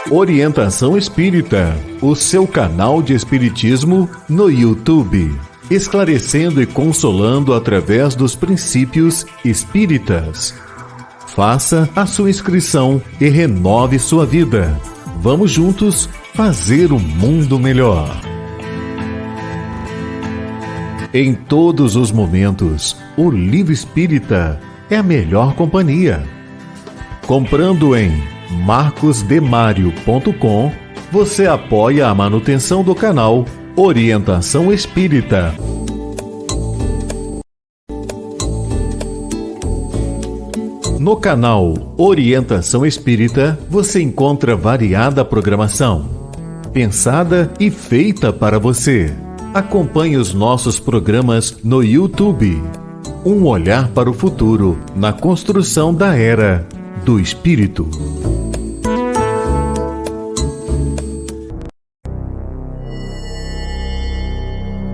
Orientação Espírita, o seu canal de espiritismo no YouTube, esclarecendo e consolando através dos princípios espíritas. Faça a sua inscrição e renove sua vida. Vamos juntos fazer um mundo melhor. Em todos os momentos, o Livro Espírita é a melhor companhia. Comprando em marcosdemario.com, você apoia a manutenção do canal Orientação Espírita. No canal Orientação Espírita, você encontra variada programação, pensada e feita para você. Acompanhe os nossos programas no YouTube. Um olhar para o futuro na construção da Era do Espírito.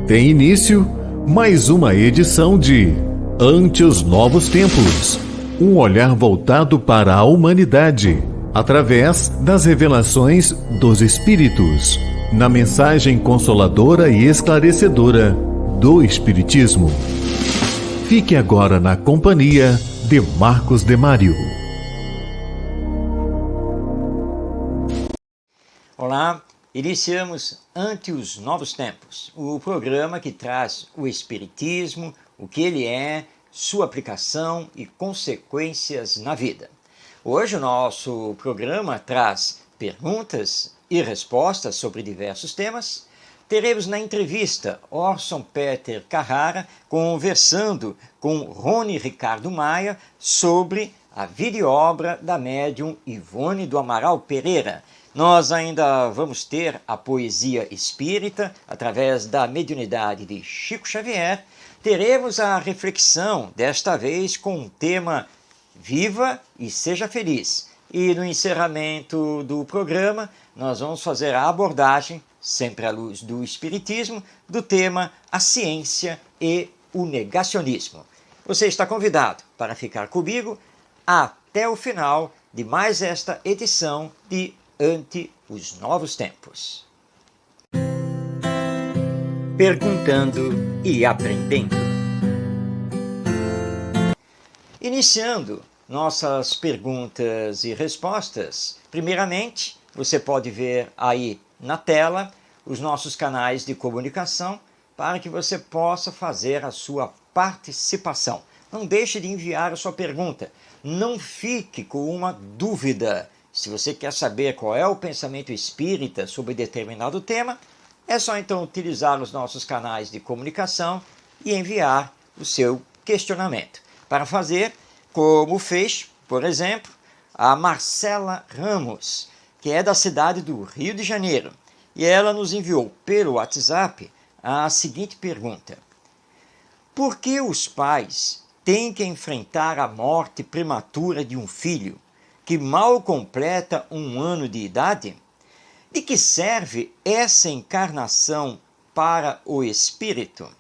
Tem início mais uma edição de Ante os Novos Tempos. Um olhar voltado para a humanidade, através das revelações dos Espíritos, na mensagem consoladora e esclarecedora do Espiritismo. Fique agora na companhia de Marcos Demário. Olá, iniciamos Ante os Novos Tempos, o programa que traz o Espiritismo, o que ele é, sua aplicação e consequências na vida. Hoje o nosso programa traz perguntas e respostas sobre diversos temas. Teremos na entrevista Orson Peter Carrara conversando com Rony Ricardo Maia sobre a vida e obra da médium Ivone do Amaral Pereira. Nós ainda vamos ter a poesia espírita através da mediunidade de Chico Xavier. Teremos a reflexão, desta vez com o tema Viva e Seja Feliz. E no encerramento do programa, nós vamos fazer a abordagem, sempre à luz do Espiritismo, do tema A Ciência e o Negacionismo. Você está convidado para ficar comigo até o final de mais esta edição de Ante os Novos Tempos. Perguntando e aprendendo. Iniciando nossas perguntas e respostas, primeiramente, você pode ver aí na tela os nossos canais de comunicação para que você possa fazer a sua participação. Não deixe de enviar a sua pergunta. Não fique com uma dúvida. Se você quer saber qual é o pensamento espírita sobre determinado tema, é só então utilizar os nossos canais de comunicação e enviar o seu questionamento. Para fazer, como fez, por exemplo, a Marcela Ramos, que é da cidade do Rio de Janeiro. E ela nos enviou pelo WhatsApp a seguinte pergunta: por que os pais têm que enfrentar a morte prematura de um filho que mal completa 1 ano de idade? De que serve essa encarnação para o espírito?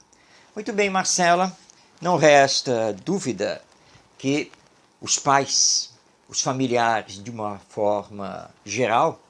Muito bem, Marcela, não resta dúvida que os pais, os familiares, de uma forma geral,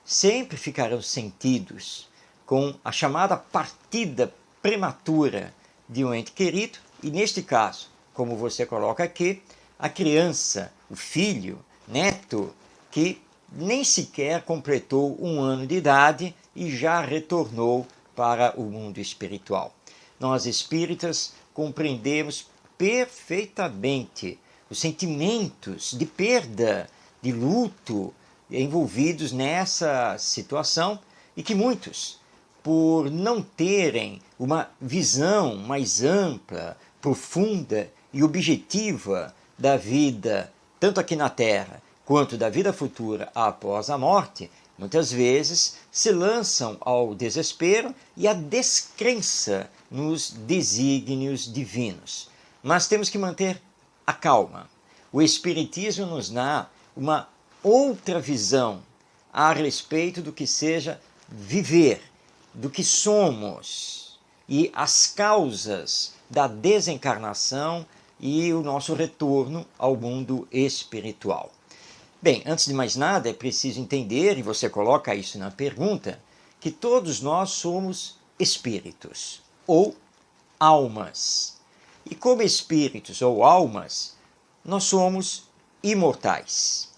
sempre ficarão sentidos com a chamada partida prematura de um ente querido, e neste caso, como você coloca aqui, a criança, o filho, neto, que nem sequer completou 1 ano de idade e já retornou para o mundo espiritual. Nós espíritas compreendemos perfeitamente os sentimentos de perda, de luto envolvidos nessa situação e que muitos, por não terem uma visão mais ampla, profunda e objetiva da vida, tanto aqui na Terra quanto da vida futura após a morte, muitas vezes se lançam ao desespero e à descrença nos desígnios divinos. Mas temos que manter a calma. O Espiritismo nos dá uma outra visão a respeito do que seja viver, do que somos e as causas da desencarnação e o nosso retorno ao mundo espiritual. Bem, antes de mais nada, é preciso entender, e você coloca isso na pergunta, que todos nós somos espíritos ou almas. E como espíritos ou almas, nós somos imortais.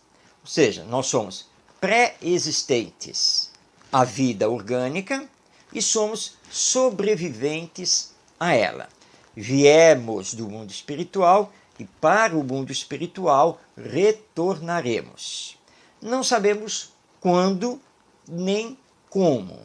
Ou seja, nós somos pré-existentes à vida orgânica e somos sobreviventes a ela. Viemos do mundo espiritual e para o mundo espiritual retornaremos. Não sabemos quando nem como,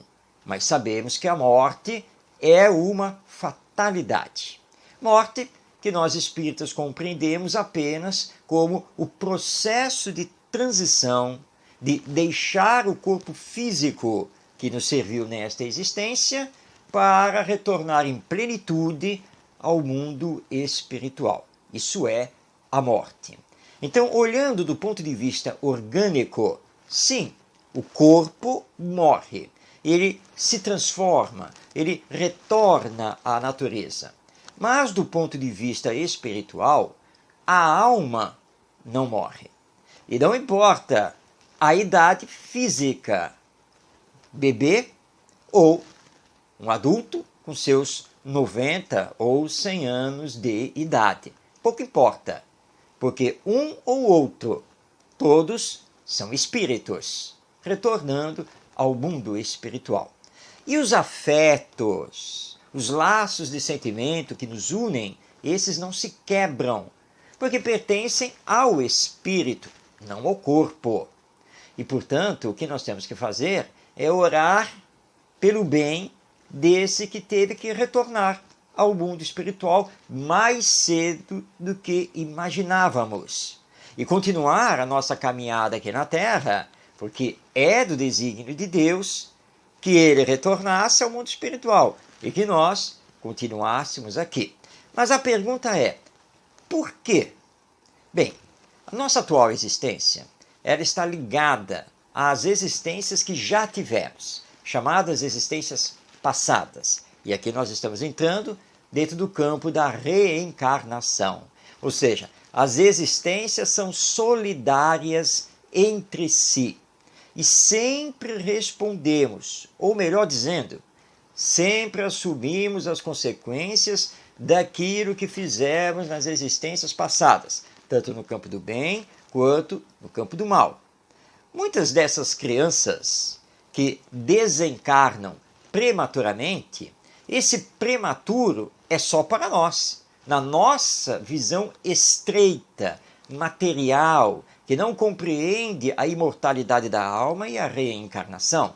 mas sabemos que a morte é uma fatalidade. Morte que nós espíritas compreendemos apenas como o processo de transição, de deixar o corpo físico que nos serviu nesta existência para retornar em plenitude ao mundo espiritual. Isso é a morte. Então, olhando do ponto de vista orgânico, sim, o corpo morre, ele se transforma, ele retorna à natureza. Mas do ponto de vista espiritual, a alma não morre. E não importa a idade física, bebê ou um adulto com seus 90 ou 100 anos de idade. Pouco importa, porque um ou outro, todos são espíritos, retornando ao mundo espiritual. E os afetos, os laços de sentimento que nos unem, esses não se quebram, porque pertencem ao espírito, não ao corpo. E, portanto, o que nós temos que fazer é orar pelo bem desse que teve que retornar ao mundo espiritual mais cedo do que imaginávamos. E continuar a nossa caminhada aqui na Terra, porque é do desígnio de Deus que ele retornasse ao mundo espiritual e que nós continuássemos aqui. Mas a pergunta é, por quê? Bem, a nossa atual existência, ela está ligada às existências que já tivemos, chamadas existências passadas. E aqui nós estamos entrando dentro do campo da reencarnação. Ou seja, as existências são solidárias entre si. E sempre respondemos, ou melhor dizendo, sempre assumimos as consequências daquilo que fizemos nas existências passadas, tanto no campo do bem quanto no campo do mal. Muitas dessas crianças que desencarnam prematuramente, esse prematuro é só para nós, na nossa visão estreita, material, que não compreende a imortalidade da alma e a reencarnação.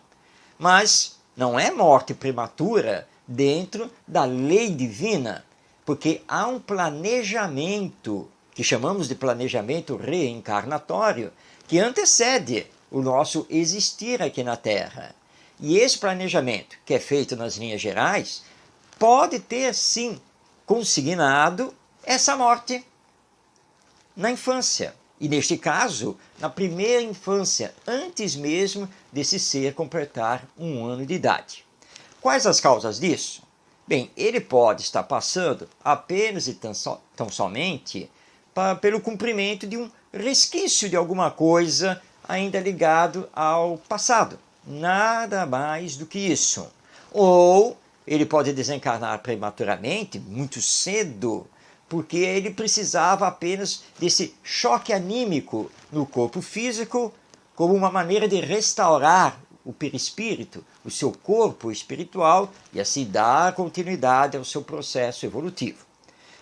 Mas não é morte prematura dentro da lei divina, porque há um planejamento, que chamamos de planejamento reencarnatório, que antecede o nosso existir aqui na Terra. E esse planejamento, que é feito nas linhas gerais, pode ter, sim, consignado essa morte na infância. E, neste caso, na primeira infância, antes mesmo desse ser completar 1 ano de idade. Quais as causas disso? Bem, ele pode estar passando apenas e tão somente pelo cumprimento de um resquício de alguma coisa ainda ligado ao passado. Nada mais do que isso. Ou ele pode desencarnar prematuramente, muito cedo, porque ele precisava apenas desse choque anímico no corpo físico como uma maneira de restaurar o perispírito, o seu corpo espiritual, e assim dar continuidade ao seu processo evolutivo.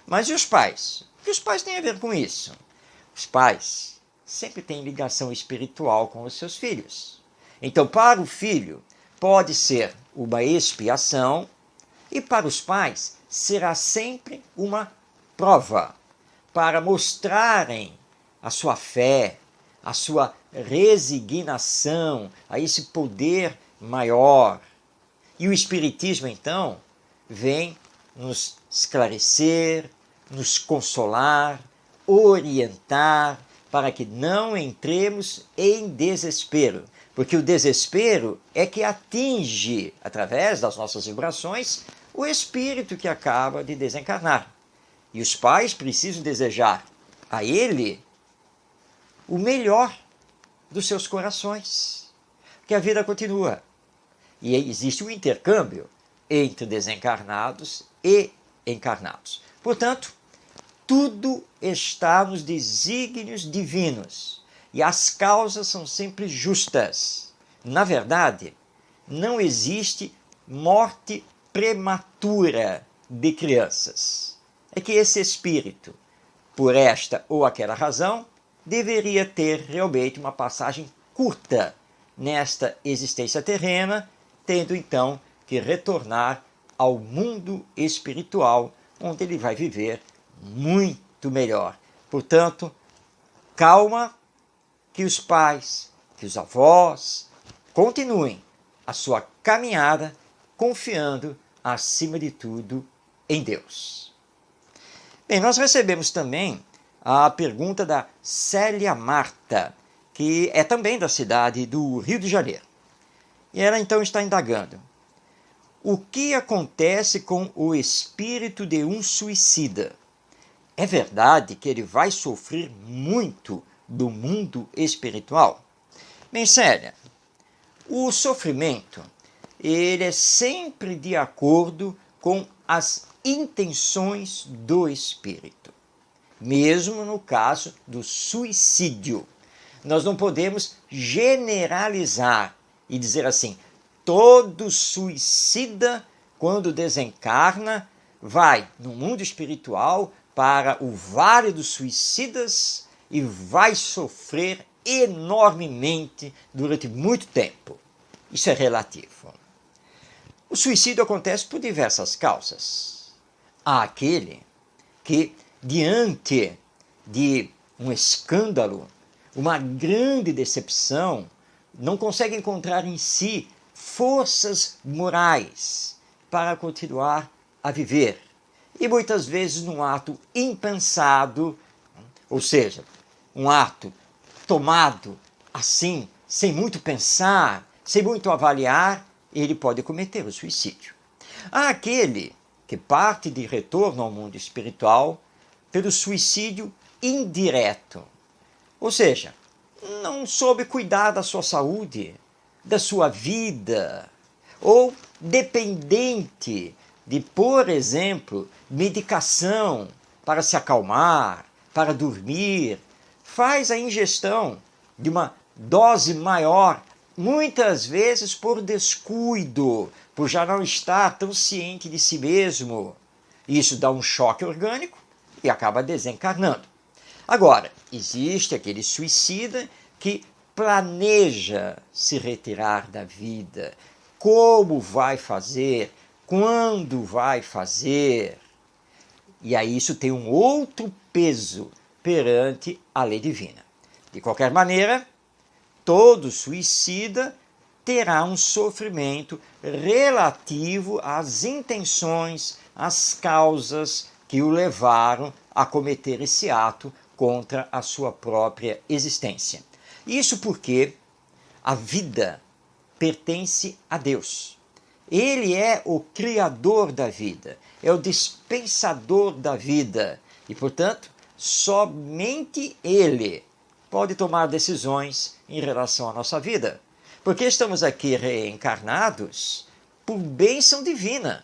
Mas e os pais? O que os pais têm a ver com isso? Os pais sempre têm ligação espiritual com os seus filhos. Então, para o filho, pode ser uma expiação, e para os pais, será sempre uma prova para mostrarem a sua fé, a sua resignação a esse poder maior. E o Espiritismo, então, vem nos esclarecer, nos consolar, orientar, para que não entremos em desespero. Porque o desespero é que atinge, através das nossas vibrações, o espírito que acaba de desencarnar. E os pais precisam desejar a ele o melhor, dos seus corações. Porque a vida continua. E existe um intercâmbio entre desencarnados e encarnados. Portanto, tudo está nos desígnios divinos e as causas são sempre justas. Na verdade, não existe morte prematura de crianças. É que esse espírito, por esta ou aquela razão, deveria ter realmente uma passagem curta nesta existência terrena, tendo então que retornar ao mundo espiritual, onde ele vai viver muito melhor. Portanto, calma, que os pais, que os avós continuem a sua caminhada confiando, acima de tudo, em Deus. Bem, nós recebemos também a pergunta da Célia Marta, que é também da cidade do Rio de Janeiro. E ela então está indagando: o que acontece com o espírito de um suicida? É verdade que ele vai sofrer muito do mundo espiritual? Bem, Célia, o sofrimento ele é sempre de acordo com as intenções do espírito. Mesmo no caso do suicídio. Nós não podemos generalizar e dizer assim: todo suicida, quando desencarna, vai no mundo espiritual para o Vale dos Suicidas e vai sofrer enormemente durante muito tempo. Isso é relativo. O suicídio acontece por diversas causas. Há aquele que, diante de um escândalo, uma grande decepção, não consegue encontrar em si forças morais para continuar a viver. E muitas vezes num ato impensado, ou seja, um ato tomado assim, sem muito pensar, sem muito avaliar, ele pode cometer o suicídio. Há aquele que parte de retorno ao mundo espiritual pelo suicídio indireto, ou seja, não soube cuidar da sua saúde, da sua vida, ou dependente de, por exemplo, medicação para se acalmar, para dormir, faz a ingestão de uma dose maior, muitas vezes por descuido, por já não estar tão ciente de si mesmo. Isso dá um choque orgânico e acaba desencarnando. Agora, existe aquele suicida que planeja se retirar da vida. Como vai fazer? Quando vai fazer? E aí isso tem um outro peso perante a lei divina. De qualquer maneira, todo suicida terá um sofrimento relativo às intenções, às causas que o levaram a cometer esse ato contra a sua própria existência. Isso porque a vida pertence a Deus. Ele é o criador da vida, é o dispensador da vida e, portanto, somente Ele pode tomar decisões em relação à nossa vida. Porque estamos aqui reencarnados por bênção divina.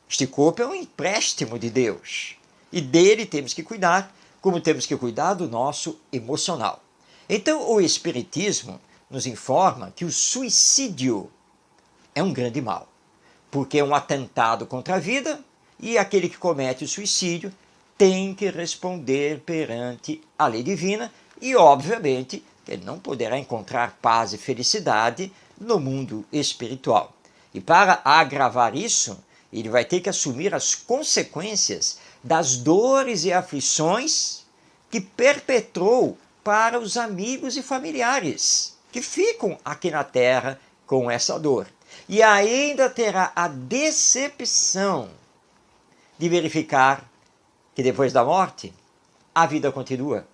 Este corpo é um empréstimo de Deus e dele temos que cuidar, como temos que cuidar do nosso emocional. Então, o Espiritismo nos informa que o suicídio é um grande mal, porque é um atentado contra a vida e aquele que comete o suicídio tem que responder perante a lei divina e, obviamente, ele não poderá encontrar paz e felicidade no mundo espiritual. E para agravar isso, ele vai ter que assumir as consequências das dores e aflições que perpetrou para os amigos e familiares que ficam aqui na Terra com essa dor. E ainda terá a decepção de verificar que depois da morte a vida continua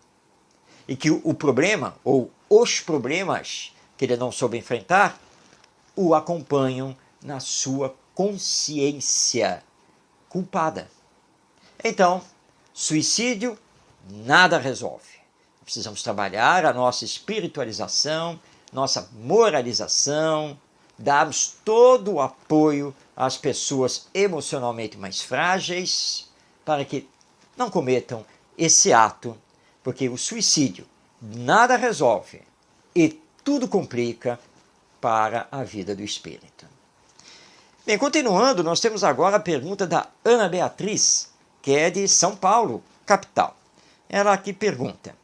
e que o problema ou os problemas que ele não soube enfrentar o acompanham na sua consciência culpada. Então, suicídio nada resolve. Precisamos trabalhar a nossa espiritualização, nossa moralização, darmos todo o apoio às pessoas emocionalmente mais frágeis para que não cometam esse ato, porque o suicídio nada resolve e tudo complica para a vida do espírito. Bem, continuando, nós temos agora a pergunta da Ana Beatriz, que é de São Paulo, capital. Ela aqui pergunta: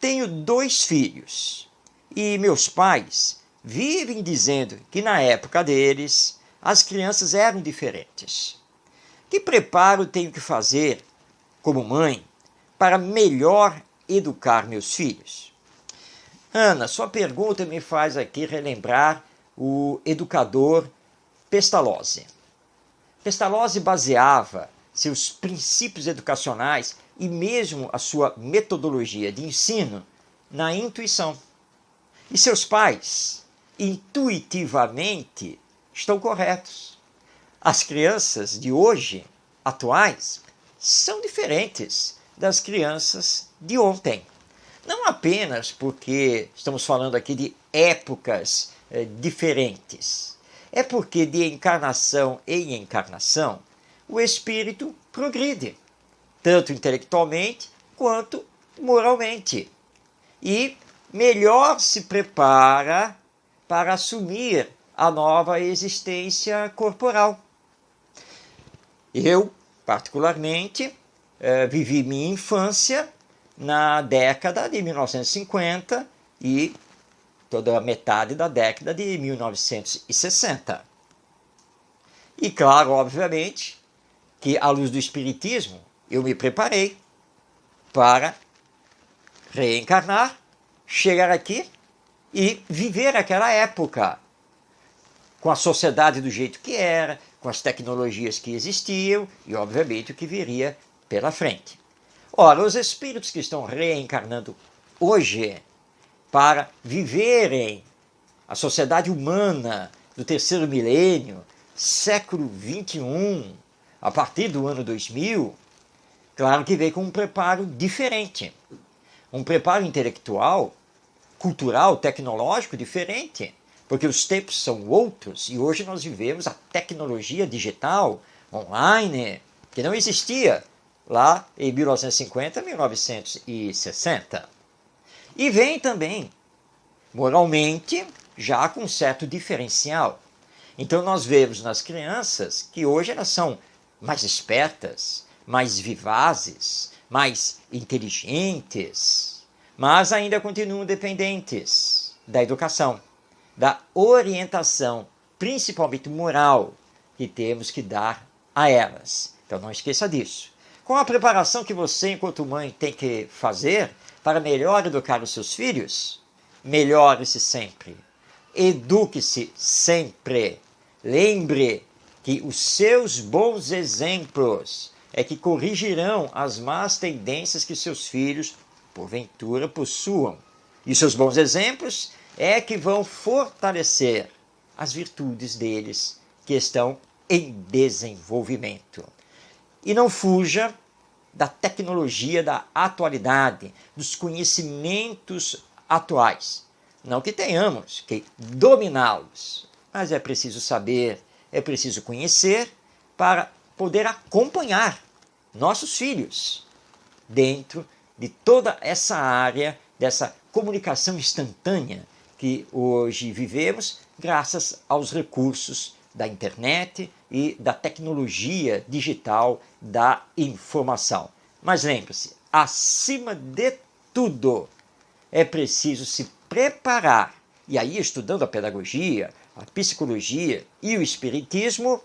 tenho 2 filhos e meus pais vivem dizendo que na época deles as crianças eram diferentes. Que preparo tenho que fazer como mãe para melhor educar meus filhos? Ana, sua pergunta me faz aqui relembrar o educador Pestalozzi. Pestalozzi baseava seus princípios educacionais e mesmo a sua metodologia de ensino na intuição. E seus pais, intuitivamente, estão corretos. As crianças de hoje, atuais, são diferentes das crianças de ontem. Não apenas porque estamos falando aqui de épocas diferentes. É porque de encarnação em encarnação, o espírito progride, tanto intelectualmente quanto moralmente. E melhor se prepara para assumir a nova existência corporal. Eu, particularmente, vivi minha infância na década de 1950 e toda a metade da década de 1960. E claro, obviamente, que à luz do Espiritismo, eu me preparei para reencarnar, chegar aqui e viver aquela época, com a sociedade do jeito que era, com as tecnologias que existiam e, obviamente, o que viria pela frente. Ora, os espíritos que estão reencarnando hoje para viverem a sociedade humana do terceiro milênio, século XXI, a partir do ano 2000, claro que veio com um preparo diferente. Um preparo intelectual, cultural, tecnológico diferente, porque os tempos são outros e hoje nós vivemos a tecnologia digital, online, que não existia lá em 1950, 1960. E vem também, moralmente, já com um certo diferencial. Então nós vemos nas crianças que hoje elas são mais espertas, mais vivazes, mais inteligentes, mas ainda continuam dependentes da educação, da orientação, principalmente moral, que temos que dar a elas. Então não esqueça disso. Com a preparação que você, enquanto mãe, tem que fazer para melhor educar os seus filhos, melhore-se sempre, eduque-se sempre. Lembre que os seus bons exemplos é que corrigirão as más tendências que seus filhos, porventura, possuam. E seus bons exemplos é que vão fortalecer as virtudes deles que estão em desenvolvimento. E não fuja da tecnologia da atualidade, dos conhecimentos atuais. Não que tenhamos que dominá-los, mas é preciso saber, é preciso conhecer para poder acompanhar nossos filhos dentro de toda essa área dessa comunicação instantânea que hoje vivemos graças aos recursos da internet e da tecnologia digital da informação. Mas lembre-se, acima de tudo, é preciso se preparar, e aí estudando a pedagogia, a psicologia e o espiritismo,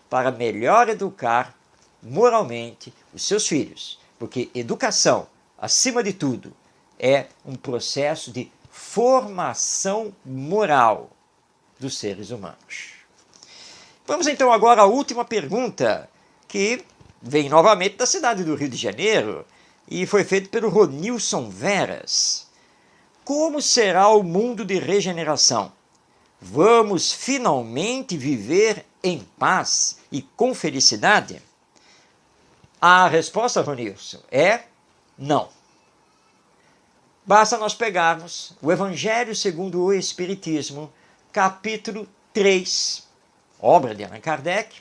para melhor educar moralmente os seus filhos. Porque educação, acima de tudo, é um processo de formação moral dos seres humanos. Vamos então agora à última pergunta, que vem novamente da cidade do Rio de Janeiro e foi feita pelo Ronilson Veras. Como será o mundo de regeneração? Vamos finalmente viver em paz e com felicidade? A resposta, Ronilson, é não. Basta nós pegarmos o Evangelho segundo o Espiritismo, capítulo 3, obra de Allan Kardec,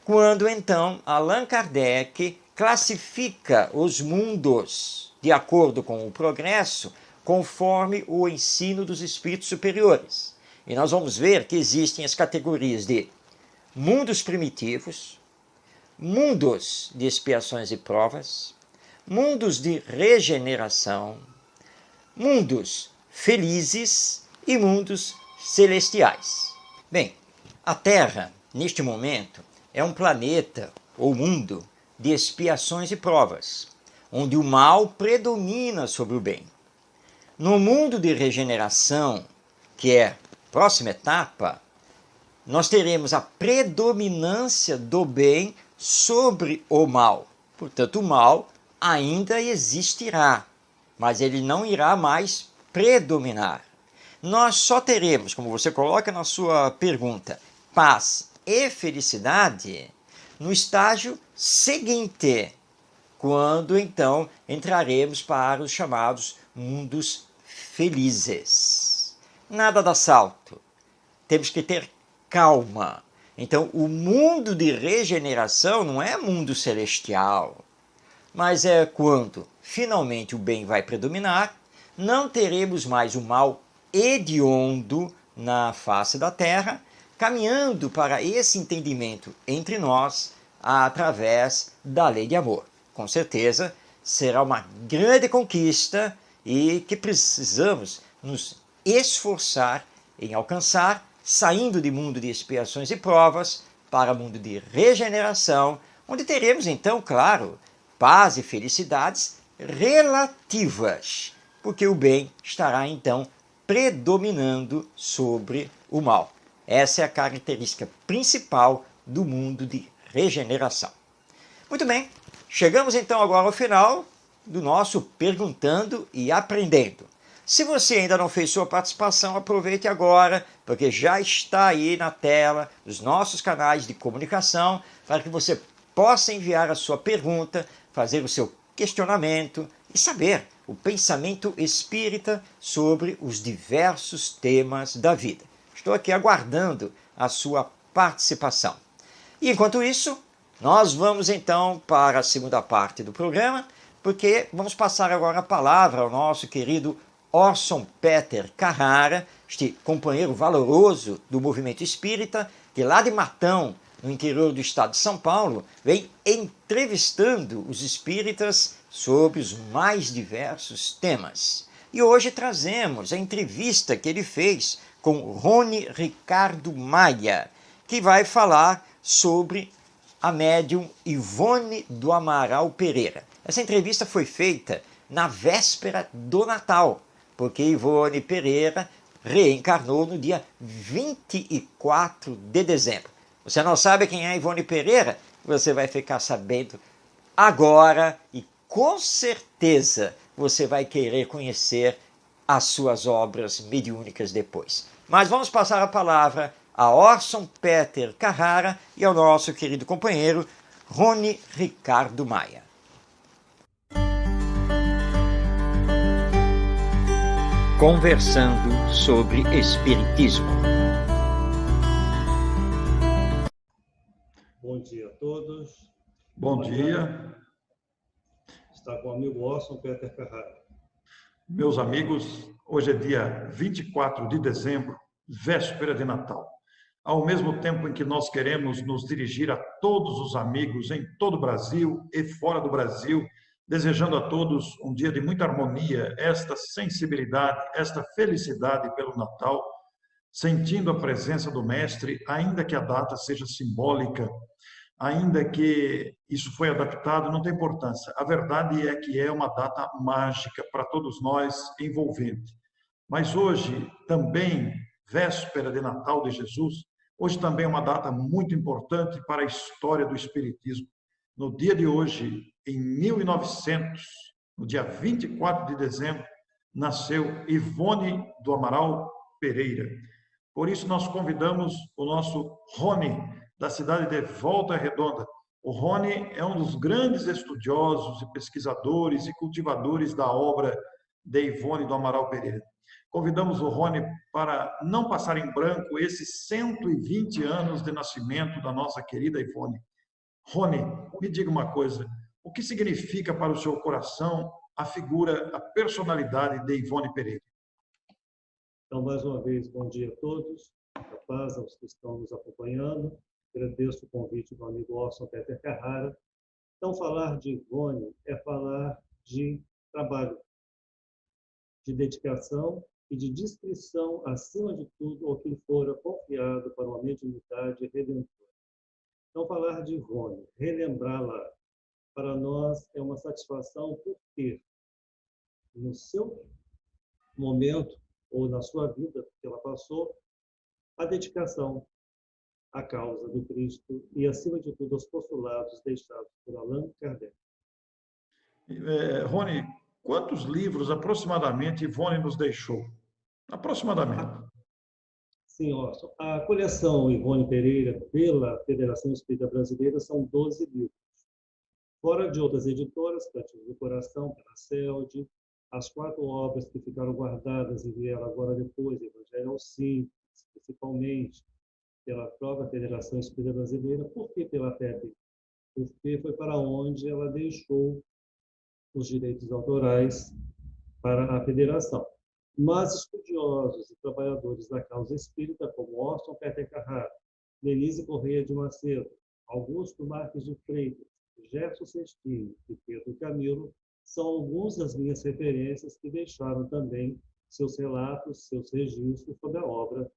quando então Allan Kardec classifica os mundos de acordo com o progresso, conforme o ensino dos espíritos superiores. E nós vamos ver que existem as categorias de mundos primitivos, mundos de expiações e provas, mundos de regeneração, mundos felizes e mundos celestiais. Bem, a Terra, neste momento, é um planeta ou mundo de expiações e provas, onde o mal predomina sobre o bem. No mundo de regeneração, que é a próxima etapa, nós teremos a predominância do bem sobre o mal. Portanto, o mal ainda existirá, mas ele não irá mais predominar. Nós só teremos, como você coloca na sua pergunta, paz e felicidade no estágio seguinte, quando então entraremos para os chamados mundos felizes. Nada dá salto. Temos que ter calma. Então, o mundo de regeneração não é mundo celestial, mas é quando finalmente o bem vai predominar, não teremos mais o mal hediondo na face da Terra, caminhando para esse entendimento entre nós através da lei de amor. Com certeza será uma grande conquista e que precisamos nos esforçar em alcançar, saindo de mundo de expiações e provas para mundo de regeneração, onde teremos então, claro, paz e felicidades relativas, porque o bem estará então predominando sobre o mal. Essa é a característica principal do mundo de regeneração. Muito bem, chegamos então agora ao final do nosso Perguntando e Aprendendo. Se você ainda não fez sua participação, aproveite agora, porque já está aí na tela os nossos canais de comunicação para que você possa enviar a sua pergunta, fazer o seu questionamento e saber o pensamento espírita sobre os diversos temas da vida. Estou aqui aguardando a sua participação. E enquanto isso, nós vamos então para a segunda parte do programa, porque vamos passar agora a palavra ao nosso querido Orson Peter Carrara, este companheiro valoroso do movimento espírita, que lá de Matão, no interior do estado de São Paulo, vem entrevistando os espíritas sobre os mais diversos temas. E hoje trazemos a entrevista que ele fez com Rony Ricardo Maia, que vai falar sobre a médium Ivone do Amaral Pereira. Essa entrevista foi feita na véspera do Natal, porque Ivone Pereira reencarnou no dia 24 de dezembro. Você não sabe quem é Ivone Pereira? Você vai ficar sabendo agora e com certeza você vai querer conhecer as suas obras mediúnicas depois. Mas vamos passar a palavra a Orson Peter Carrara e ao nosso querido companheiro Rony Ricardo Maia. Conversando sobre Espiritismo. Bom dia a todos. Bom dia. Está com o amigo Orson Peter Carrara. Meus amigos, hoje é dia 24 de dezembro, véspera de Natal. Ao mesmo tempo em que nós queremos nos dirigir a todos os amigos em todo o Brasil e fora do Brasil, desejando a todos um dia de muita harmonia, esta sensibilidade, esta felicidade pelo Natal, sentindo a presença do Mestre, ainda que a data seja simbólica, ainda que isso foi adaptado, não tem importância. A verdade é que é uma data mágica para todos nós, envolvente. Mas hoje, também, véspera de Natal de Jesus, hoje também é uma data muito importante para a história do Espiritismo. No dia de hoje, em 1900, no dia 24 de dezembro, nasceu Ivone do Amaral Pereira. Por isso, nós convidamos o nosso Rony, da cidade de Volta Redonda. O Rony é um dos grandes estudiosos e pesquisadores e cultivadores da obra de Ivone do Amaral Pereira. Convidamos o Rony para não passar em branco esses 120 anos de nascimento da nossa querida Ivone. Rony, me diga uma coisa, o que significa para o seu coração a figura, a personalidade de Ivone Pereira? Então, mais uma vez, bom dia a todos, a paz aos que estão nos acompanhando. Agradeço o convite do amigo Orson Peter Carrara. Então, falar de Ivone é falar de trabalho, de dedicação e de discrição, acima de tudo, ao que fora confiado para uma mediunidade redentora. Então, falar de Ivone, relembrá-la, para nós é uma satisfação por ter, no seu momento, ou na sua vida que ela passou, a dedicação à causa do Cristo e, acima de tudo, aos postulados deixados por Allan Kardec. Rony, quantos livros aproximadamente Ivone nos deixou? Aproximadamente. Sim, Orson. A coleção Ivone Pereira, pela Federação Espírita Brasileira, são 12 livros. Fora de outras editoras, Cantos do Coração, pela CELD, as 4 obras que ficaram guardadas e vieram agora depois, Evangelho aos Simples, principalmente pela própria Federação Espírita Brasileira. Por que pela FEB? Porque foi para onde ela deixou os direitos autorais para a federação. Mas estudiosos e trabalhadores da causa espírita, como Orson Peter Carrara, Denise Corrêa de Macedo, Augusto Marques de Freitas, Gerson Sestini e Pedro Camilo, são algumas das minhas referências que deixaram também seus relatos, seus registros sobre a obra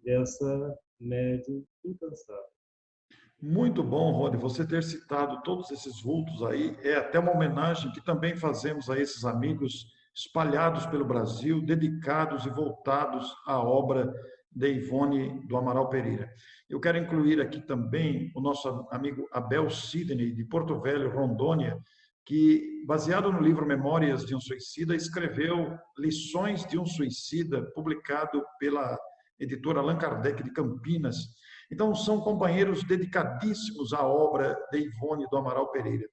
dessa médium incansável. Muito bom, Rony, você ter citado todos esses vultos aí. É até uma homenagem que também fazemos a esses amigos espalhados pelo Brasil, dedicados e voltados à obra de Ivone do Amaral Pereira. Eu quero incluir aqui também o nosso amigo Abel Sidney, de Porto Velho, Rondônia, que, baseado no livro Memórias de um Suicida, escreveu Lições de um Suicida, publicado pela editora Allan Kardec de Campinas. Então, são companheiros dedicadíssimos à obra de Ivone do Amaral Pereira.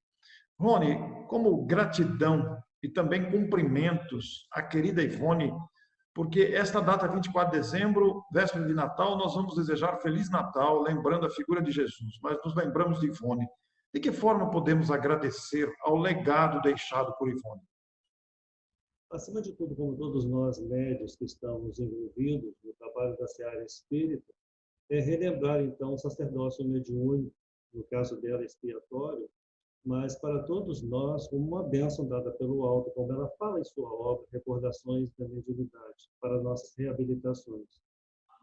Rony, como gratidão e também cumprimentos à querida Ivone, porque esta data, 24 de dezembro, véspera de Natal, nós vamos desejar Feliz Natal, lembrando a figura de Jesus, mas nos lembramos de Ivone. De que forma podemos agradecer ao legado deixado por Ivone? Acima de tudo, como todos nós médios que estamos envolvidos no trabalho da seara espírita, é relembrar, então, o sacerdócio mediúnico, no caso dela, expiatório, mas para todos nós, uma bênção dada pelo alto, como ela fala em sua obra, Recordações da Mediunidade, para nossas reabilitações.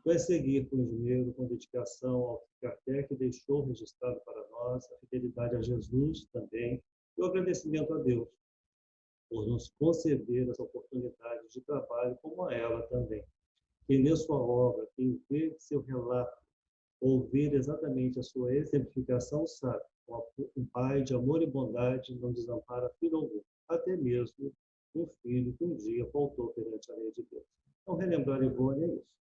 Vai seguir com esmero, com dedicação ao que Kardec deixou registrado para nós, a fidelidade a Jesus também, e o agradecimento a Deus por nos conceder essa oportunidade de trabalho como a ela também. Quem lê sua obra, quem vê seu relato, ou ver exatamente a sua exemplificação, sabe, um pai de amor e bondade não desampara filho algum, até mesmo um filho que um dia faltou perante a lei de Deus. Então, relembrar Ivone é isso.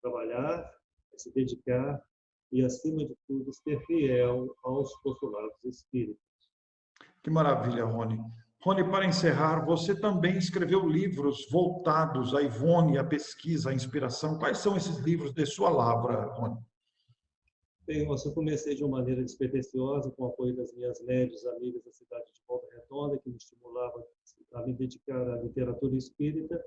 Trabalhar, se dedicar e, acima de tudo, ser fiel aos postulados espíritas. Que maravilha, Rony. Rony, para encerrar, você também escreveu livros voltados à Ivone, à pesquisa, à inspiração. Quais são esses livros de sua lavra, Rony? Bem, eu comecei de uma maneira despretensiosa, com o apoio das minhas médias amigas da cidade de Volta Redonda, que me estimulavam a me dedicar à literatura espírita,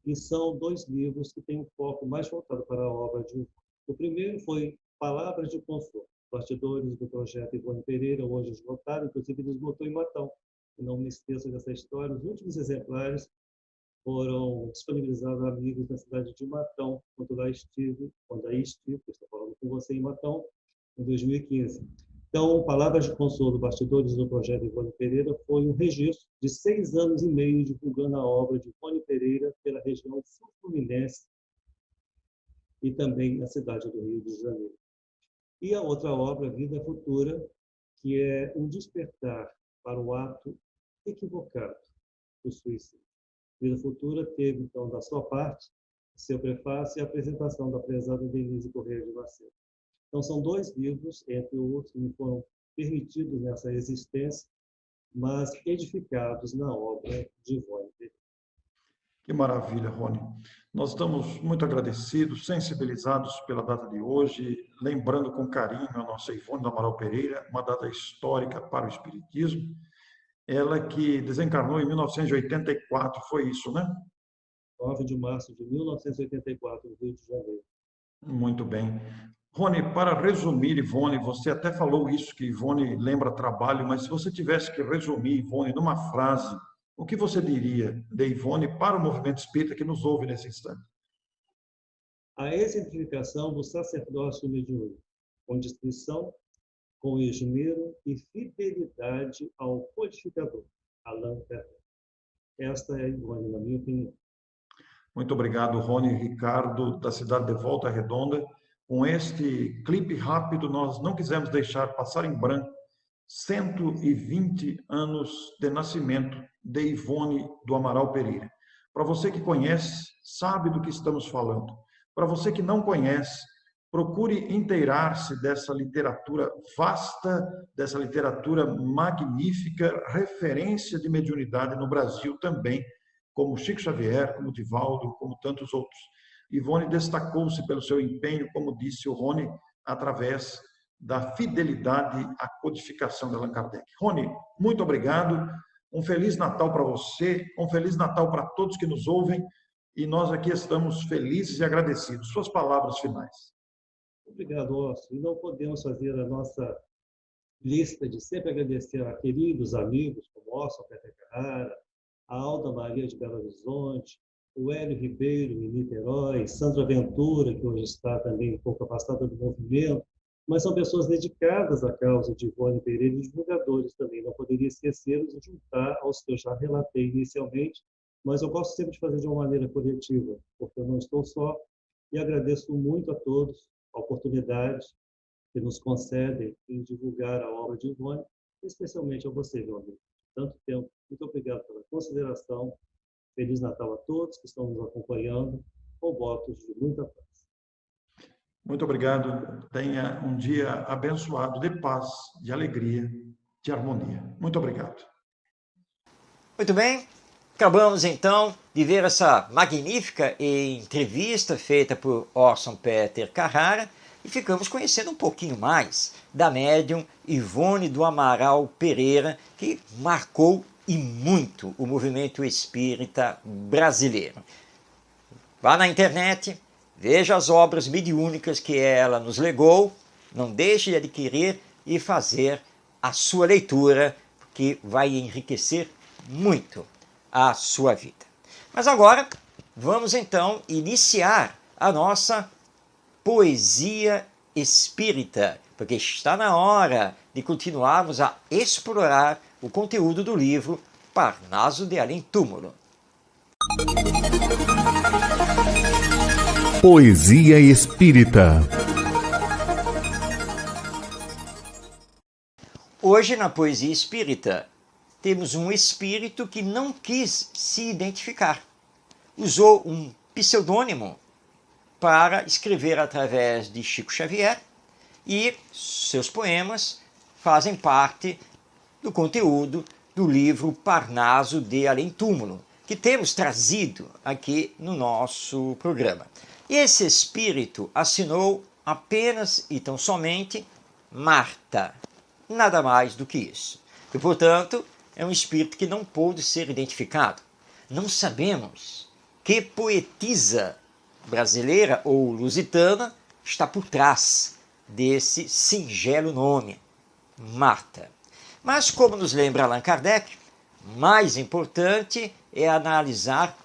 e são 2 livros que têm um foco mais voltado para a obra de Ivone. O primeiro foi Palavras de Consolo, bastidores do projeto Ivone Pereira, hoje esgotado, inclusive ele esgotou em Matão. E não me esqueço dessa história, os últimos exemplares foram disponibilizados a amigos da cidade de Matão, quando aí estive, estou falando com você em Matão, em 2015. Então, Palavras de Consolo, bastidores do projeto Ivone Pereira, foi um registro de 6 anos e meio divulgando a obra de Ivone Pereira pela região sul-fluminense e também na cidade do Rio de Janeiro. E a outra obra, Vida Futura, que é um despertar para o ato equivocado do suicídio. Vida Futura teve, então, da sua parte, seu prefácio e a apresentação da prezada Denise Corrêa de Macedo. Então, são 2 livros, entre outros, que me foram permitidos nessa existência, mas edificados na obra de Ivone Pereira. Que maravilha, Rony. Nós estamos muito agradecidos, sensibilizados pela data de hoje, lembrando com carinho a nossa Ivone do Amaral Pereira, uma data histórica para o Espiritismo. Ela que desencarnou em 1984, foi isso, né? 9 de março de 1984, no Rio de Janeiro. Muito bem. Rony, para resumir, Ivone, você até falou isso, que Ivone lembra trabalho, mas se você tivesse que resumir, Ivone, numa frase, o que você diria de Ivone para o movimento espírita que nos ouve nesse instante? A exemplificação do sacerdócio mediúnico, com discrição, com esmero e fidelidade ao codificador, Allan Kardec. Esta é a Ivone, na minha opinião. Muito obrigado, Rony e Ricardo, da cidade de Volta Redonda. Com este clipe rápido, nós não quisemos deixar passar em branco 120 anos de nascimento de Ivone do Amaral Pereira. Para você que conhece, sabe do que estamos falando. Para você que não conhece, procure inteirar-se dessa literatura vasta, dessa literatura magnífica, referência de mediunidade no Brasil também, como Chico Xavier, como Divaldo, como tantos outros. Ivone destacou-se pelo seu empenho, como disse o Rony, através da fidelidade à codificação de Allan Kardec. Rony, muito obrigado. Um Feliz Natal para você, um Feliz Natal para todos que nos ouvem, e nós aqui estamos felizes e agradecidos. Suas palavras finais. Obrigado, Ócio. E não podemos fazer a nossa lista de sempre agradecer a queridos amigos como Ócio Peter Carrara, a Alda Maria de Belo Horizonte, o Hélio Ribeiro em Niterói, Sandra Ventura, que hoje está também um pouco afastada do movimento, mas são pessoas dedicadas à causa de Ivone Pereira e divulgadores também. Não poderia esquecê-los e juntar aos que eu já relatei inicialmente, mas eu gosto sempre de fazer de uma maneira coletiva, porque eu não estou só, e agradeço muito a todos a oportunidade que nos concedem em divulgar a obra de Ivone, especialmente a você, meu amigo. Tanto tempo. Muito obrigado pela consideração. Feliz Natal a todos que estão nos acompanhando, com votos de muita paz. Muito obrigado. Tenha um dia abençoado de paz, de alegria, de harmonia. Muito obrigado. Muito bem. Acabamos então de ver essa magnífica entrevista feita por Orson Peter Carrara e ficamos conhecendo um pouquinho mais da médium Ivone do Amaral Pereira, que marcou e muito o movimento espírita brasileiro. Vá na internet, veja as obras mediúnicas que ela nos legou, não deixe de adquirir e fazer a sua leitura, que vai enriquecer muito a sua vida. Mas agora, vamos então iniciar a nossa poesia espírita, porque está na hora de continuarmos a explorar o conteúdo do livro Parnaso de Além Túmulo. Poesia espírita. Hoje, na poesia espírita, temos um espírito que não quis se identificar. Usou um pseudônimo para escrever através de Chico Xavier e seus poemas fazem parte do conteúdo do livro Parnaso de Além Túmulo, que temos trazido aqui no nosso programa. E esse espírito assinou apenas e tão somente Marta, nada mais do que isso. E, portanto, é um espírito que não pôde ser identificado. Não sabemos que poetisa brasileira ou lusitana está por trás desse singelo nome, Marta. Mas, como nos lembra Allan Kardec, mais importante é analisar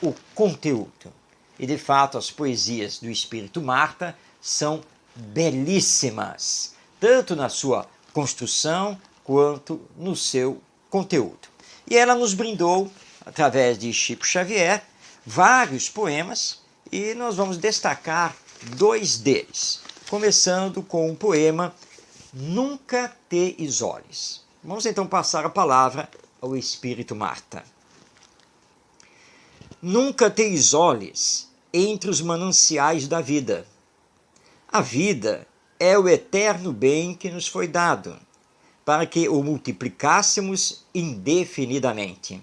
o conteúdo. E, de fato, as poesias do espírito Marta são belíssimas, tanto na sua construção quanto no seu conteúdo. E ela nos brindou, através de Chico Xavier, vários poemas, e nós vamos destacar dois deles, começando com o poema Nunca Te Isoles. Vamos então passar a palavra ao espírito Marta. Nunca te isoles entre os mananciais da vida. A vida é o eterno bem que nos foi dado, para que o multiplicássemos indefinidamente.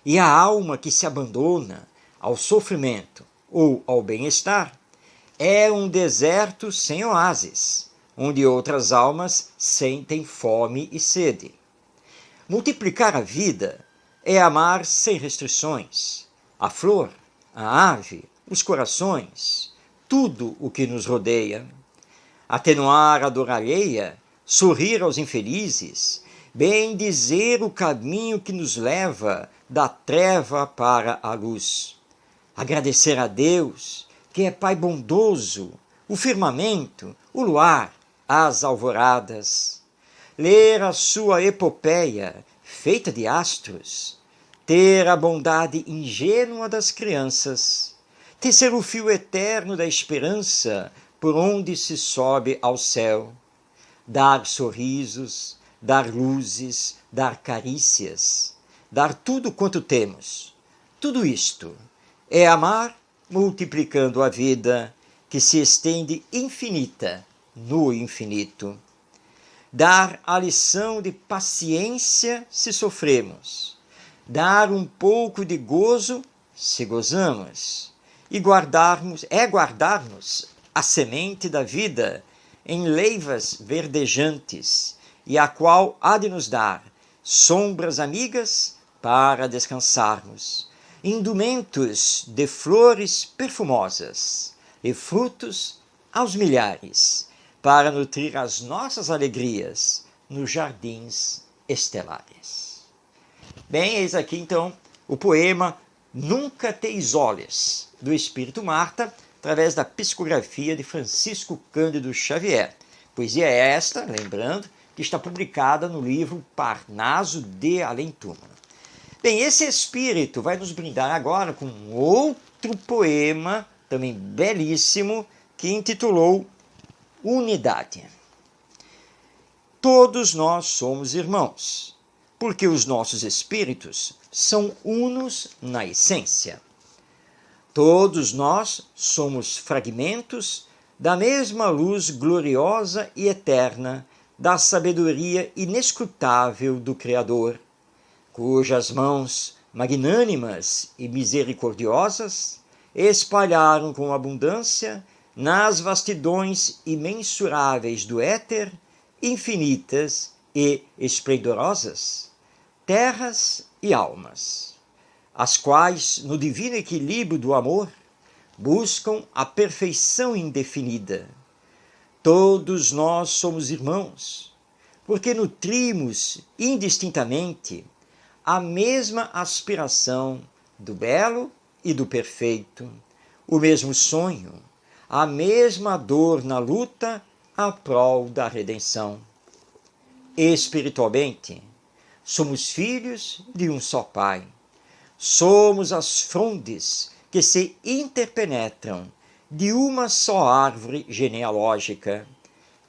E a alma que se abandona ao sofrimento ou ao bem-estar é um deserto sem oásis, onde outras almas sentem fome e sede. Multiplicar a vida é amar sem restrições, a flor, a ave, os corações, tudo o que nos rodeia. Atenuar a dor alheia, sorrir aos infelizes, bem dizer o caminho que nos leva da treva para a luz. Agradecer a Deus, que é Pai bondoso, o firmamento, o luar, as alvoradas. Ler a sua epopeia, feita de astros, ter a bondade ingênua das crianças, tecer o fio eterno da esperança por onde se sobe ao céu, dar sorrisos, dar luzes, dar carícias, dar tudo quanto temos. Tudo isto é amar multiplicando a vida que se estende infinita no infinito. Dar a lição de paciência se sofremos, dar um pouco de gozo se gozamos, e guardarmos a semente da vida em leivas verdejantes, e a qual há de nos dar sombras amigas para descansarmos, indumentos de flores perfumosas e frutos aos milhares, para nutrir as nossas alegrias nos jardins estelares. Bem, eis aqui então o poema Nunca Te Isoles, do Espírito Marta, através da psicografia de Francisco Cândido Xavier. Poesia esta, lembrando, que está publicada no livro Parnaso de Além Túmulo. Bem, esse espírito vai nos brindar agora com outro poema, também belíssimo, que intitulou Unidade. Todos nós somos irmãos, porque os nossos espíritos são unos na essência. Todos nós somos fragmentos da mesma luz gloriosa e eterna da sabedoria inescrutável do Criador, cujas mãos magnânimas e misericordiosas espalharam com abundância nas vastidões imensuráveis do éter, infinitas e esplendorosas, terras e almas, as quais, no divino equilíbrio do amor, buscam a perfeição indefinida. Todos nós somos irmãos, porque nutrimos indistintamente a mesma aspiração do belo e do perfeito, o mesmo sonho, a mesma dor na luta à prol da redenção. Espiritualmente, somos filhos de um só Pai. Somos as frondes que se interpenetram de uma só árvore genealógica,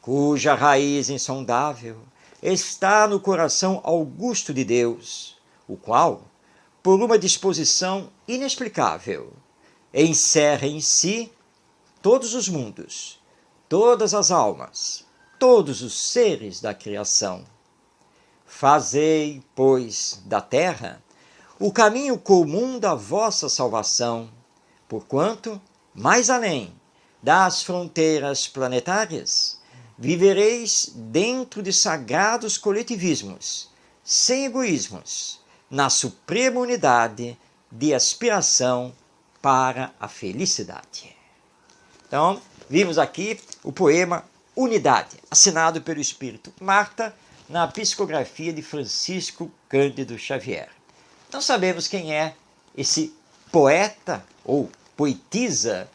cuja raiz insondável está no coração augusto de Deus, o qual, por uma disposição inexplicável, encerra em si todos os mundos, todas as almas, todos os seres da criação. Fazei, pois, da terra o caminho comum da vossa salvação, porquanto, mais além das fronteiras planetárias, vivereis dentro de sagrados coletivismos, sem egoísmos, na suprema unidade de aspiração para a felicidade. Então, vimos aqui o poema Unidade, assinado pelo Espírito Marta, na psicografia de Francisco Cândido Xavier. Não sabemos quem é esse poeta ou poetisa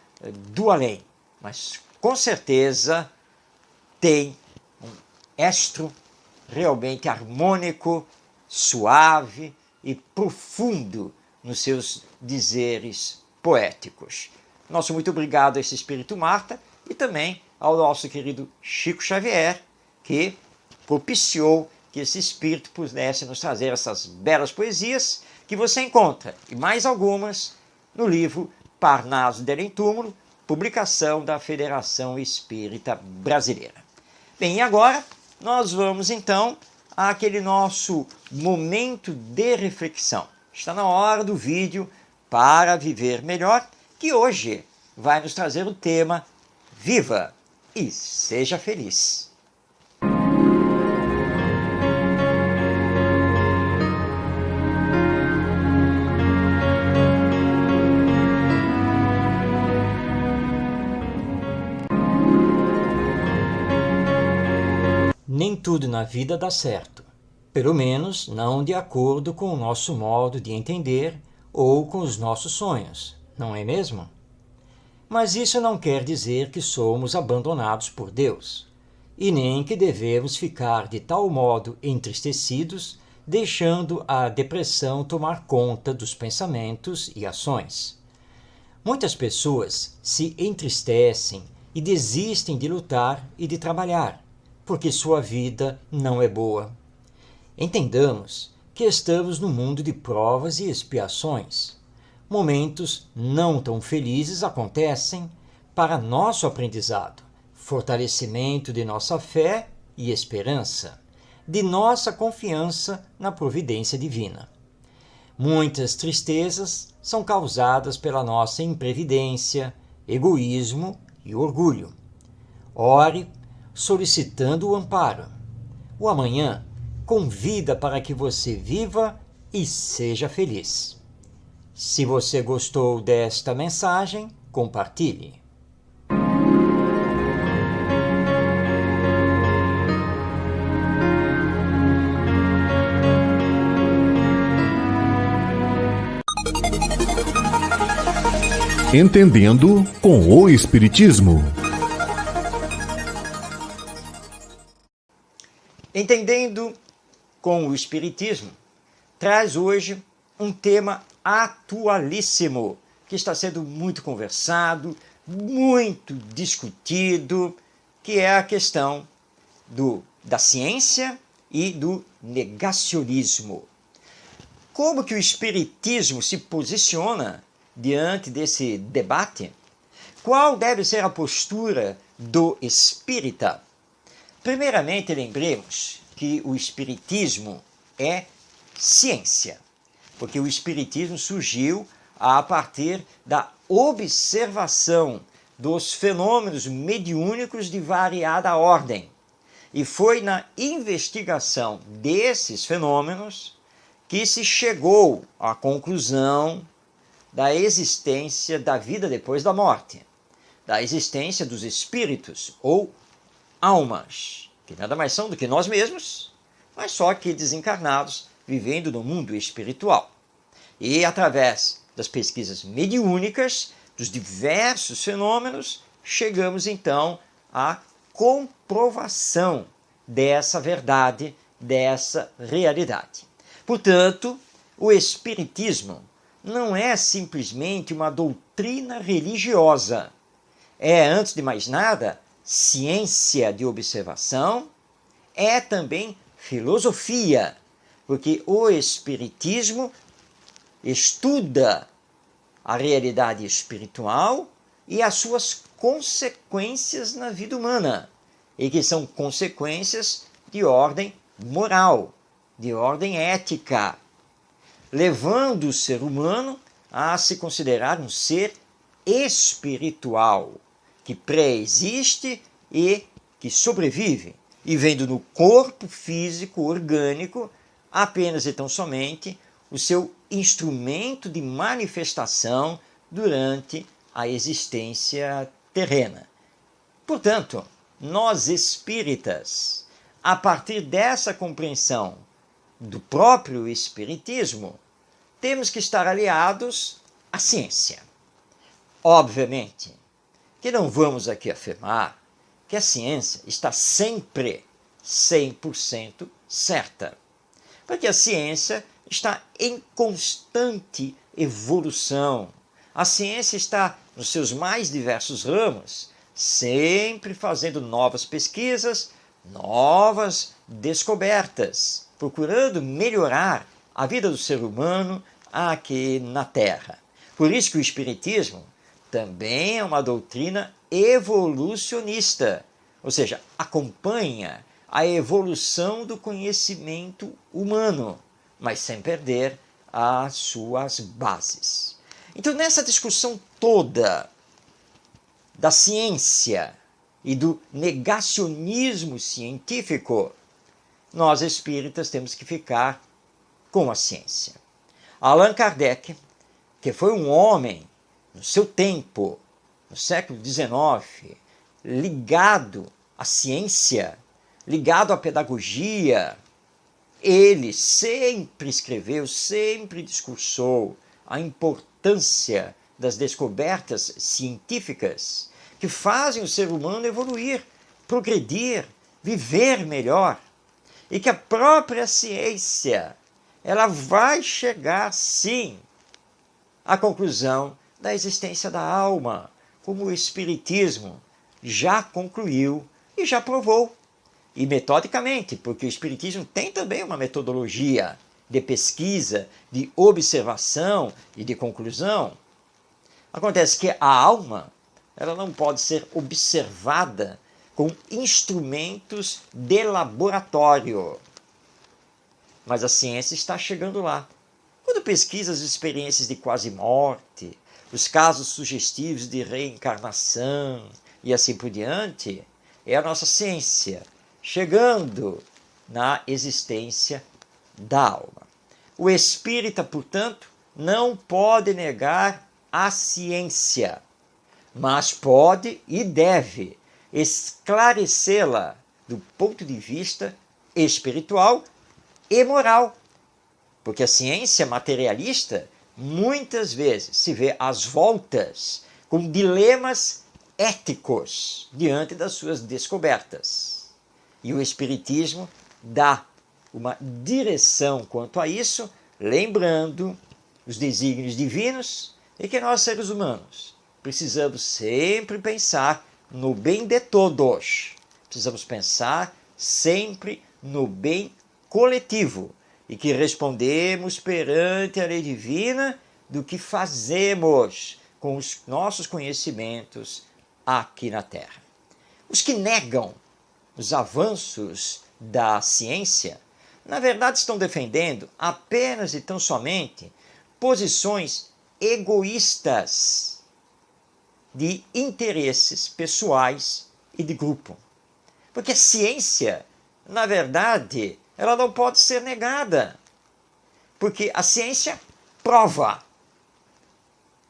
do além, mas com certeza tem um estro realmente harmônico, suave e profundo nos seus dizeres poéticos. Nosso muito obrigado a esse Espírito Marta e também ao nosso querido Chico Xavier, que propiciou que esse Espírito pudesse nos trazer essas belas poesias que você encontra, e mais algumas, no livro Parnaso de Além Túmulo, publicação da Federação Espírita Brasileira. Bem, e agora nós vamos então àquele nosso momento de reflexão. está na hora do vídeo para viver melhor, que hoje vai nos trazer o tema Viva e seja feliz. Nem tudo na vida dá certo, pelo menos não de acordo com o nosso modo de entender ou com os nossos sonhos, não é mesmo? Mas isso não quer dizer que somos abandonados por Deus, e nem que devemos ficar de tal modo entristecidos, deixando a depressão tomar conta dos pensamentos e ações. Muitas pessoas se entristecem e desistem de lutar e de trabalhar, porque sua vida não é boa. Entendamos que estamos no mundo de provas e expiações. Momentos não tão felizes acontecem para nosso aprendizado, fortalecimento de nossa fé e esperança, de nossa confiança na providência divina. Muitas tristezas são causadas pela nossa imprevidência, egoísmo e orgulho. Ore solicitando o amparo. O amanhã convida para que você viva e seja feliz. Se você gostou desta mensagem, compartilhe. Entendendo com o Espiritismo. Entendendo com o Espiritismo traz hoje um tema atualíssimo, que está sendo muito conversado, muito discutido, que é a questão da ciência e do negacionismo. Como que o Espiritismo se posiciona diante desse debate? Qual deve ser a postura do espírita? Primeiramente, lembremos que o Espiritismo é ciência, porque o Espiritismo surgiu a partir da observação dos fenômenos mediúnicos de variada ordem. E foi na investigação desses fenômenos que se chegou à conclusão da existência da vida depois da morte, da existência dos espíritos ou almas, que nada mais são do que nós mesmos, mas só que desencarnados, vivendo no mundo espiritual. E através das pesquisas mediúnicas, dos diversos fenômenos, chegamos então à comprovação dessa verdade, dessa realidade. Portanto, o Espiritismo não é simplesmente uma doutrina religiosa. É, antes de mais nada, ciência de observação, é também filosofia, porque o Espiritismo estuda a realidade espiritual e as suas consequências na vida humana, e que são consequências de ordem moral, de ordem ética, levando o ser humano a se considerar um ser espiritual, que pré-existe e que sobrevive, e vendo no corpo físico orgânico apenas e tão somente o seu instrumento de manifestação durante a existência terrena. Portanto, nós espíritas, a partir dessa compreensão do próprio Espiritismo, temos que estar aliados à ciência. Obviamente que não vamos aqui afirmar que a ciência está sempre 100% certa, porque a ciência está em constante evolução. A ciência está nos seus mais diversos ramos, sempre fazendo novas pesquisas, novas descobertas, procurando melhorar a vida do ser humano aqui na Terra. Por isso que o Espiritismo também é uma doutrina evolucionista, ou seja, acompanha a evolução do conhecimento humano, mas sem perder as suas bases. Então, nessa discussão toda da ciência e do negacionismo científico, nós espíritas temos que ficar com a ciência. Allan Kardec, que foi um homem, no seu tempo, no século XIX, ligado à ciência, ligado à pedagogia, ele sempre escreveu, sempre discursou a importância das descobertas científicas que fazem o ser humano evoluir, progredir, viver melhor. E que a própria ciência, ela vai chegar, sim, à conclusão da existência da alma, como o Espiritismo já concluiu e já provou. E metodicamente, porque o Espiritismo tem também uma metodologia de pesquisa, de observação e de conclusão. Acontece que a alma, ela não pode ser observada com instrumentos de laboratório. Mas a ciência está chegando lá. Quando pesquisa as experiências de quase morte, os casos sugestivos de reencarnação e assim por diante, é a nossa ciência chegando na existência da alma. O espírita, portanto, não pode negar a ciência, mas pode e deve esclarecê-la do ponto de vista espiritual e moral. Porque a ciência materialista muitas vezes se vê às voltas com dilemas éticos diante das suas descobertas. E o Espiritismo dá uma direção quanto a isso, lembrando os desígnios divinos e que nós, seres humanos, precisamos sempre pensar no bem de todos. Precisamos pensar sempre no bem coletivo e que respondemos perante a lei divina do que fazemos com os nossos conhecimentos aqui na Terra. Os que negam os avanços da ciência, na verdade estão defendendo apenas e tão somente posições egoístas de interesses pessoais e de grupo. Porque a ciência, na verdade, ela não pode ser negada, porque a ciência prova.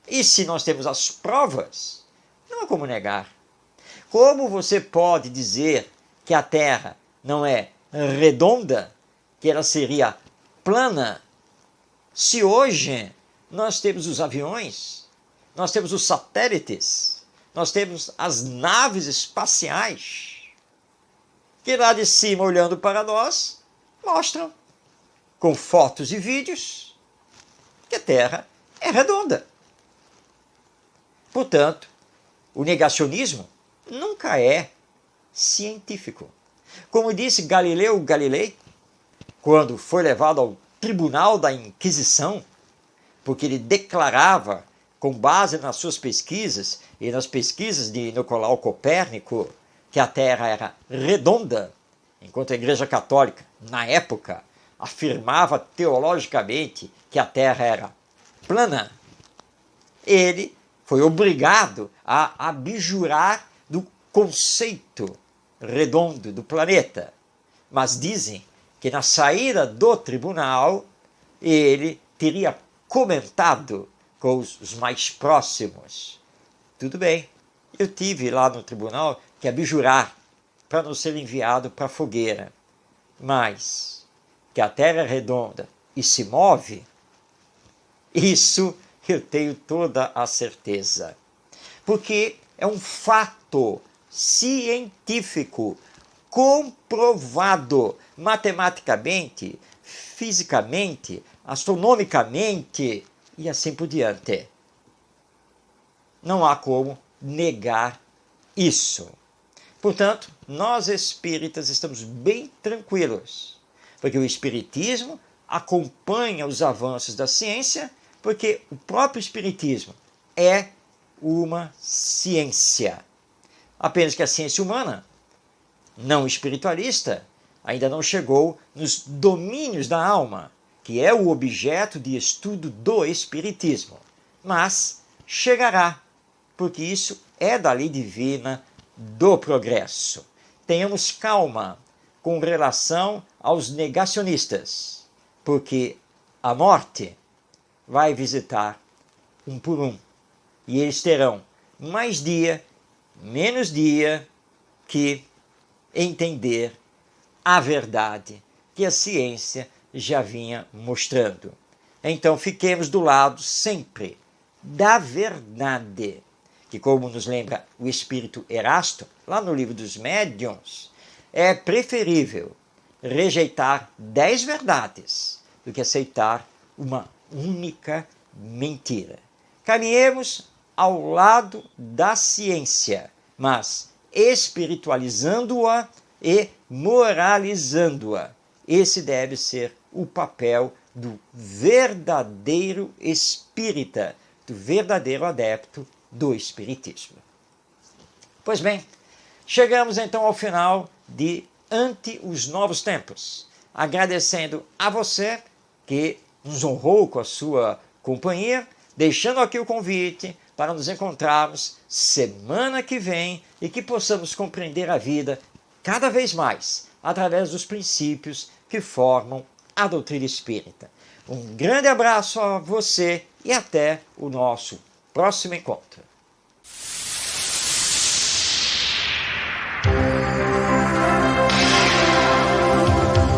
E se nós temos as provas, não há como negar. Como você pode dizer que a Terra não é redonda, que ela seria plana, se hoje nós temos os aviões, nós temos os satélites, nós temos as naves espaciais, que lá de cima, olhando para nós, mostram, com fotos e vídeos, que a Terra é redonda. Portanto, o negacionismo nunca é científico. Como disse Galileu Galilei, quando foi levado ao tribunal da Inquisição, porque ele declarava, com base nas suas pesquisas e nas pesquisas de Nicolau Copérnico, que a Terra era redonda, enquanto a Igreja Católica, na época, afirmava teologicamente que a Terra era plana, ele foi obrigado a abjurar do conceito redondo do planeta. Mas dizem que na saída do tribunal ele teria comentado com os mais próximos. Tudo bem, eu tive lá no tribunal que abjurar para não ser enviado para a fogueira. Mas que a Terra é redonda e se move, isso eu tenho toda a certeza. Porque é um fato científico, comprovado matematicamente, fisicamente, astronomicamente e assim por diante. Não há como negar isso. Portanto, nós espíritas estamos bem tranquilos, porque o espiritismo acompanha os avanços da ciência, porque o próprio espiritismo é uma ciência. Apenas que a ciência humana, não espiritualista, ainda não chegou nos domínios da alma que é o objeto de estudo do Espiritismo. Mas chegará, porque isso é da lei divina do progresso. Tenhamos calma com relação aos negacionistas, porque a morte vai visitar um por um, e eles terão mais dia, menos dia, que entender a verdade que a ciência já vinha mostrando. Então fiquemos do lado sempre da verdade, que, como nos lembra o espírito Erasto, lá no livro dos Médiuns, é preferível rejeitar 10 verdades do que aceitar uma única mentira. Caminhemos ao lado da ciência, mas espiritualizando-a e moralizando-a. Esse deve ser o papel do verdadeiro espírita, do verdadeiro adepto do Espiritismo. Pois bem, chegamos então ao final de Ante os Novos Tempos, agradecendo a você que nos honrou com a sua companhia, deixando aqui o convite para nos encontrarmos semana que vem e que possamos compreender a vida cada vez mais através dos princípios que formam a doutrina espírita. Um grande abraço a você e até o nosso próximo encontro.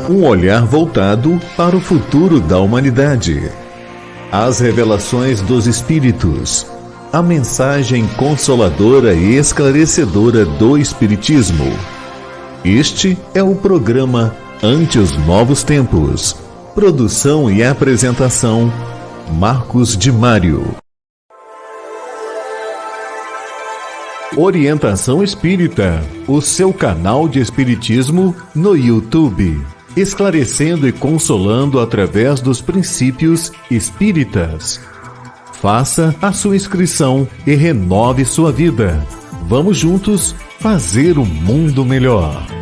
Um olhar voltado para o futuro da humanidade. As revelações dos Espíritos. A mensagem consoladora e esclarecedora do Espiritismo. Este é o programa Ante os Novos Tempos. Produção e apresentação, Marcos de Mário. Orientação Espírita, o seu canal de Espiritismo no YouTube. Esclarecendo e consolando através dos princípios espíritas. Faça a sua inscrição e renove sua vida. Vamos juntos fazer um mundo melhor.